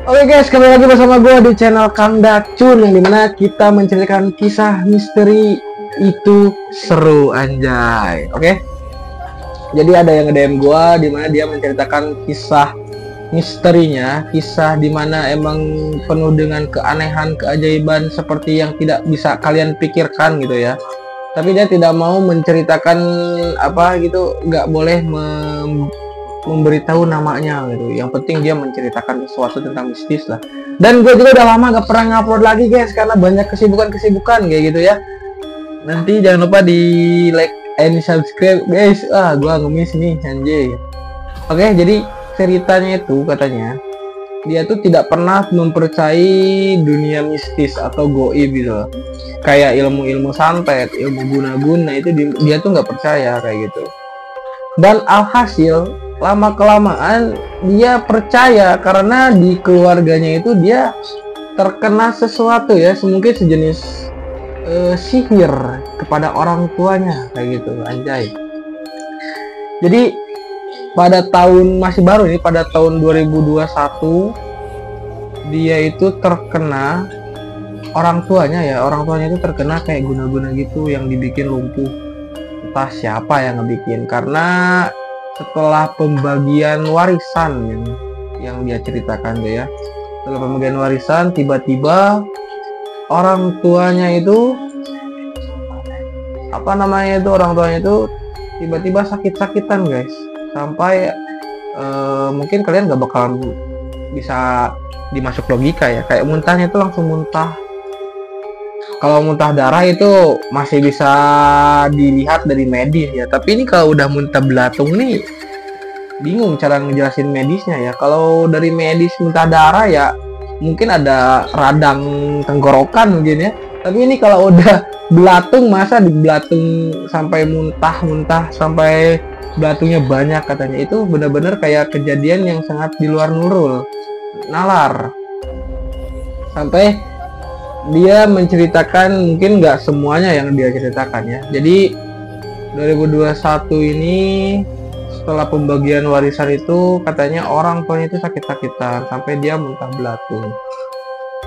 Oke guys, kembali lagi bersama gue di channel Kang Dacun, yang dimana kita menceritakan kisah misteri itu seru anjay. Oke, jadi ada yang nge-DM gue dimana dia menceritakan kisah misterinya, kisah dimana emang penuh dengan keanehan, keajaiban seperti yang tidak bisa kalian pikirkan gitu ya. Tapi dia tidak mau menceritakan apa gitu, nggak boleh memberitahu namanya gitu. Yang penting dia menceritakan sesuatu tentang mistis lah. Dan gue juga udah lama gak pernah ngupload lagi guys, karena banyak kesibukan kayak gitu ya. Nanti jangan lupa di like and subscribe guys. Gue ngemis nih anjay. Oke, jadi ceritanya itu katanya dia tuh tidak pernah mempercayai dunia mistis atau goib gitu. Kayak ilmu-ilmu santet, ilmu guna-guna itu dia tuh nggak percaya kayak gitu. Dan alhasil lama kelamaan dia percaya karena di keluarganya itu dia terkena sesuatu ya, mungkin sejenis sihir kepada orang tuanya kayak gitu anjay. Jadi pada tahun masih baru ini, pada tahun 2021 dia itu terkena orang tuanya itu terkena kayak guna-guna gitu yang dibikin lumpuh. Entah siapa yang ngebikin, karena setelah pembagian warisan yang dia ceritakan tuh ya, setelah pembagian warisan tiba-tiba orang tuanya itu tiba-tiba sakit-sakitan guys, sampai mungkin kalian gak bakalan bisa dimasuk logika ya, kayak muntahnya itu langsung muntah. Kalau muntah darah itu masih bisa dilihat dari medis ya, tapi ini kalau udah muntah belatung nih bingung cara ngejelasin medisnya ya. Kalau dari medis muntah darah ya mungkin ada radang tenggorokan mungkin ya, tapi ini kalau udah belatung, masa di belatung sampai muntah sampai belatungnya banyak, katanya itu benar-benar kayak kejadian yang sangat di luar nalar. Sampai dia menceritakan, mungkin nggak semuanya yang dia ceritakan ya. Jadi 2021 ini setelah pembagian warisan itu katanya orang tuanya itu sakit-sakitan sampai dia muntah belatung.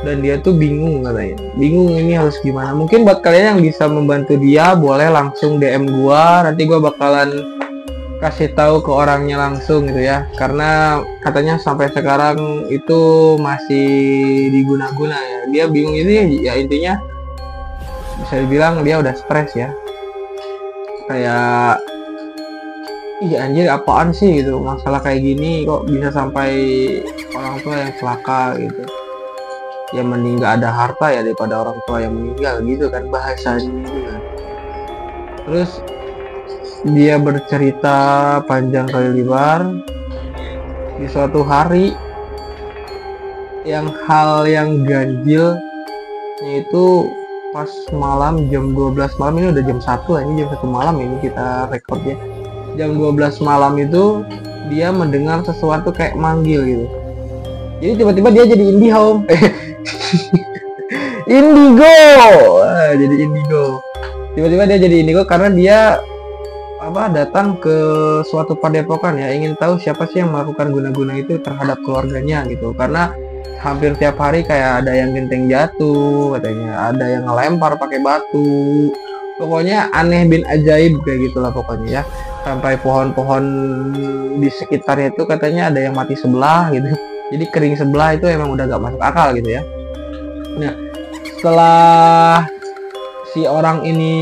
Dan dia tuh bingung katanya. Bingung ini harus gimana. Mungkin buat kalian yang bisa membantu dia boleh langsung DM gua, nanti gua bakalan kasih tahu ke orangnya langsung gitu ya, karena katanya sampai sekarang itu masih diguna-guna ya. Dia bingung ini ya, intinya bisa dibilang dia udah stres ya, kayak ih anjir apaan sih gitu, masalah kayak gini kok bisa sampai orang tua yang celaka gitu ya, mending gak ada harta ya daripada orang tua yang meninggal gitu kan bahasanya gitu kan. Terus dia bercerita panjang kali lebar di suatu hari yang hal yang ganjil, yaitu pas malam jam 12 malam, ini udah jam 1 ini jam 1 malam ini kita recordnya. Jam 12 malam itu dia mendengar sesuatu kayak manggil gitu. Jadi tiba-tiba dia jadi IndiHome. Indigo. Jadi indigo. Tiba-tiba dia jadi indigo karena dia datang ke suatu padepokan ya, ingin tahu siapa sih yang melakukan guna-guna itu terhadap keluarganya gitu, karena hampir tiap hari kayak ada yang genteng jatuh katanya, ada yang ngelempar pakai batu, pokoknya aneh bin ajaib kayak gitulah pokoknya ya. Sampai pohon-pohon di sekitarnya itu katanya ada yang mati sebelah gitu, jadi kering sebelah, itu emang udah gak masuk akal gitu ya. Nah setelah si orang ini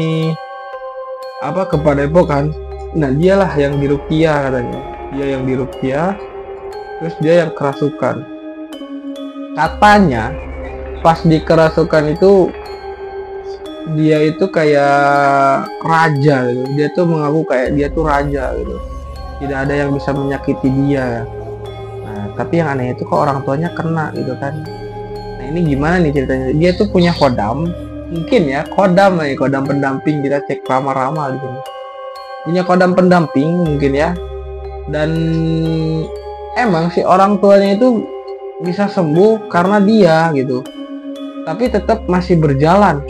ke padepokan, nah dialah yang diruqyah katanya, dia yang diruqyah, terus dia yang kerasukan. Katanya pas dikerasukan itu dia itu kayak raja gitu, dia tuh mengaku kayak dia tuh raja gitu, tidak ada yang bisa menyakiti dia. Nah tapi yang aneh itu kok orang tuanya kena gitu kan. Nah ini gimana nih ceritanya, dia tuh punya kodam, mungkin ya kodam pendamping, kita cek ramal-ramal di sini. Punya kodam pendamping mungkin ya. Dan emang si orang tuanya itu bisa sembuh karena dia gitu. Tapi tetap masih berjalan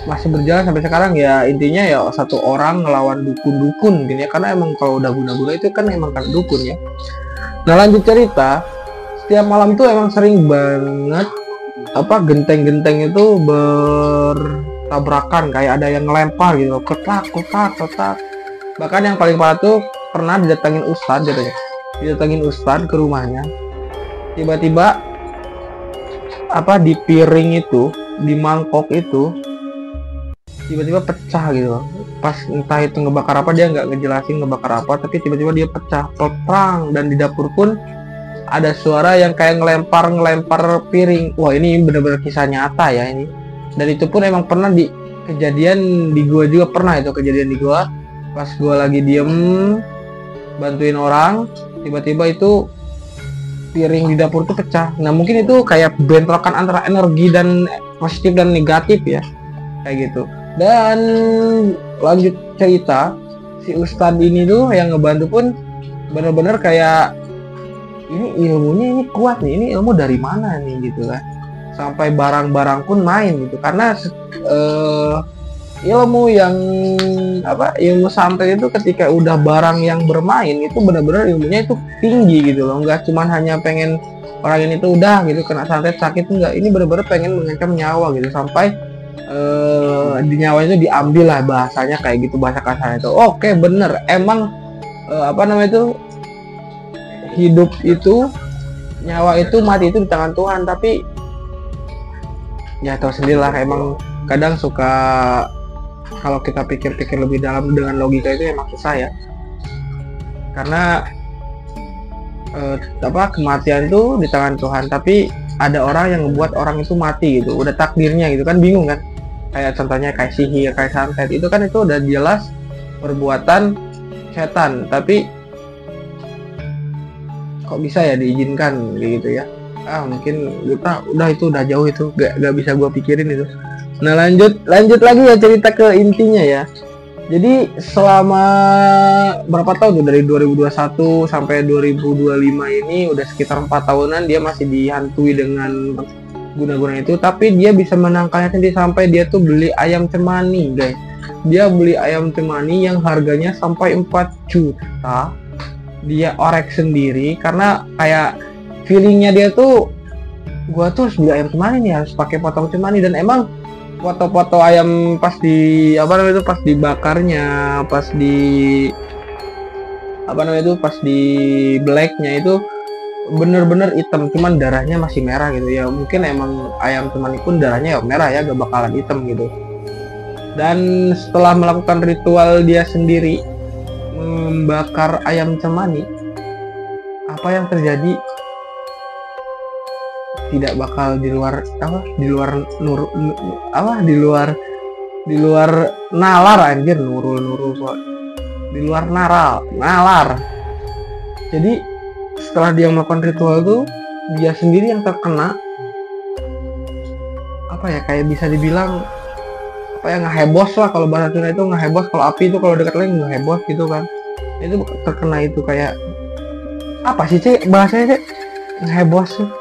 sampai sekarang ya. Intinya ya satu orang ngelawan dukun mungkin ya, karena emang kalau udah guna-guna itu kan emang kan dukun ya. Nah lanjut cerita, setiap malam tuh emang sering banget genteng-genteng itu bertabrakan, kayak ada yang ngelempar gitu, ketak ketak ketak. Bahkan yang paling parah tuh pernah didatangin ustad ke rumahnya, tiba-tiba di piring itu, di mangkok itu tiba-tiba pecah gitu. Pas entah itu ngebakar apa, dia nggak ngejelasin ngebakar apa, tapi tiba-tiba dia pecah perang. Dan di dapur pun ada suara yang kayak ngelempar piring. Wah, ini bener-bener kisah nyata ya ini. Dan itu pun emang pernah kejadian di gua juga, pernah itu kejadian di gua. Pas gua lagi diem bantuin orang, tiba-tiba itu piring di dapur tuh pecah. Nah, mungkin itu kayak bentrokan antara energi dan positif dan negatif ya, kayak gitu. Dan lanjut cerita, si ustadz ini tuh yang ngebantu pun bener-bener kayak ini ilmunya ini kuat nih, ini ilmu dari mana nih gitu kan, sampai barang-barang pun main gitu. Karena ilmu yang ilmu santet itu ketika udah barang yang bermain itu benar-benar ilmunya itu tinggi gitu loh, nggak cuman hanya pengen orang ini tuh udah gitu kena santet sakit, enggak, ini benar-benar pengen mengancam nyawa gitu, sampai di nyawa itu diambil lah, bahasanya kayak gitu, bahasa kasarnya itu. Oke, bener, emang itu hidup itu, nyawa itu, mati itu di tangan Tuhan. Tapi ya tahu sendirilah, emang kadang suka kalau kita pikir-pikir lebih dalam dengan logika itu emang susah ya. Karena kematian itu di tangan Tuhan, tapi ada orang yang membuat orang itu mati gitu, udah takdirnya gitu kan, bingung kan. Kayak contohnya kayak sihir, kayak santet, itu kan itu udah jelas perbuatan setan, tapi kok bisa ya diizinkan gitu ya. Mungkin kita udah jauh itu, gak bisa gua pikirin itu. Nah, lanjut lagi ya cerita ke intinya ya. Jadi selama berapa tahun tuh, dari 2021 sampai 2025 ini udah sekitar 4 tahunan dia masih dihantui dengan guna-guna itu, tapi dia bisa menangkalnya sendiri sampai dia tuh beli ayam cemani, guys. Dia beli ayam cemani yang harganya sampai 4 juta. Dia orek sendiri karena kayak feelingnya dia tuh, gua tuh harus beli ayam cemani nih, harus pakai potong cemani. Dan emang foto-foto ayam pas di pas dibakarnya, pas di pas di blacknya itu bener-bener hitam, cuman darahnya masih merah gitu ya. Mungkin emang ayam cemani pun darahnya ya merah ya, gak bakalan hitam gitu. Dan setelah melakukan ritual dia sendiri membakar ayam cemani, apa yang terjadi tidak bakal di luar nalar, anjir, nurul di luar nalar. Jadi setelah dia melakukan ritual itu, dia sendiri yang terkena kayak bisa dibilang ngehebos lah, kalau bahasa Sunda itu ngehebos. Kalau api itu kalau dekat lagi ngehebos gitu kan, itu terkena itu kayak apa sih Cek bahasanya Cek, ngehebos tuh.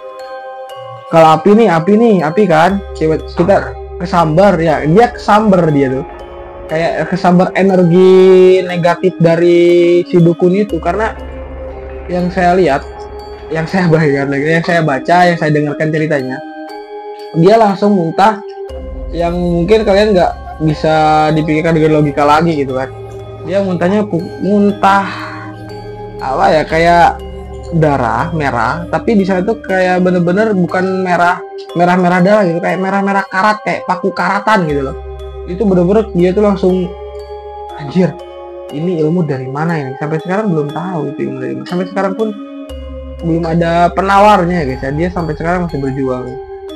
Kalau api kan kita kesambar ya, dia kesambar, dia tuh kayak kesambar energi negatif dari si dukun itu. Karena yang saya lihat, yang saya baca, yang saya dengarkan ceritanya, dia langsung muntah yang mungkin kalian nggak bisa dipikirkan dengan logika lagi gitu kan. Dia muntah kayak darah merah, tapi di sana tuh kayak bener-bener bukan merah darah gitu, kayak merah karat, kayak paku karatan gitu loh. Itu bener-bener dia tuh langsung, anjir, ini ilmu dari mana ini? Sampai sekarang belum tahu itu ilmu dari mana. Sampai sekarang pun belum ada penawarnya guys ya. Dia sampai sekarang masih berjuang.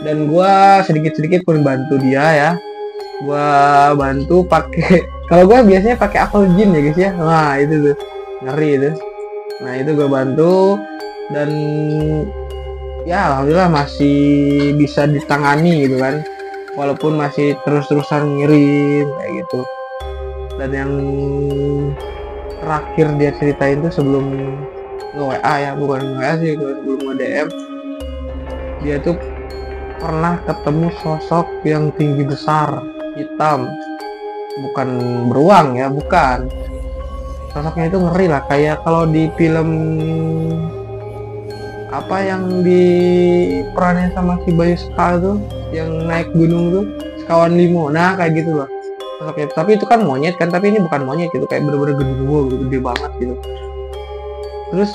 Dan gua sedikit-sedikit pun bantu dia ya. Gua bantu pakai, kalau gua biasanya pakai apel jin ya guys ya. Nah, itu tuh ngeri itu. Nah, itu gua bantu dan ya alhamdulillah masih bisa ditangani gitu kan. Walaupun masih terus-terusan ngirim kayak gitu. Dan yang terakhir dia ceritain itu sebelum nge-WA ya, bukan nge-WA sih, sebelum nge-DM, dia tuh pernah ketemu sosok yang tinggi besar, hitam, bukan beruang ya, bukan. Sosoknya itu ngeri lah, kayak kalau di film apa yang di perannya sama si Bayu Sekal tuh, yang naik gunung tuh, Sekawan Limo. Nah kayak gitu loh. Oke, tapi itu kan monyet kan, tapi ini bukan monyet gitu, kayak bener-bener genderuwo gitu, gede banget gitu. Terus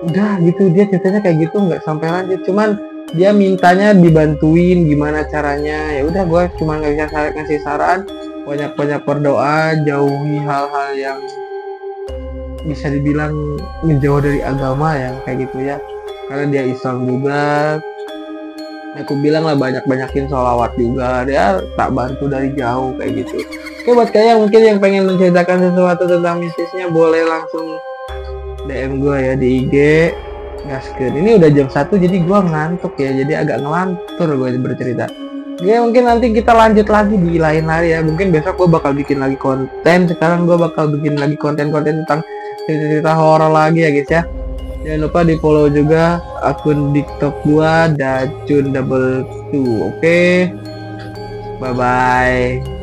udah gitu, dia ceritanya kayak gitu, nggak sampai lanjut, cuman dia mintanya dibantuin gimana caranya. Ya udah, gue cuma nggak bisa ngasih saran, banyak-banyak berdoa, jauhi hal-hal yang bisa dibilang menjauh dari agama ya, kayak gitu ya, karena dia Islam juga. Aku bilang lah banyak-banyakin sholawat juga, dia tak bantu dari jauh kayak gitu. Oke, buat kalian mungkin yang pengen menceritakan sesuatu tentang mistisnya, boleh langsung DM gue ya di IG. Gaskeun. Ini udah jam 1 jadi gue ngantuk ya, jadi agak ngelantur gue bercerita. Oke, mungkin nanti kita lanjut lagi di lain hari ya. Mungkin besok gue bakal bikin lagi konten. Sekarang gue bakal bikin lagi konten-konten tentang cerita-cerita horor lagi ya guys ya. Jangan lupa di follow juga akun TikTok gua Dacun 22. Oke. Bye bye.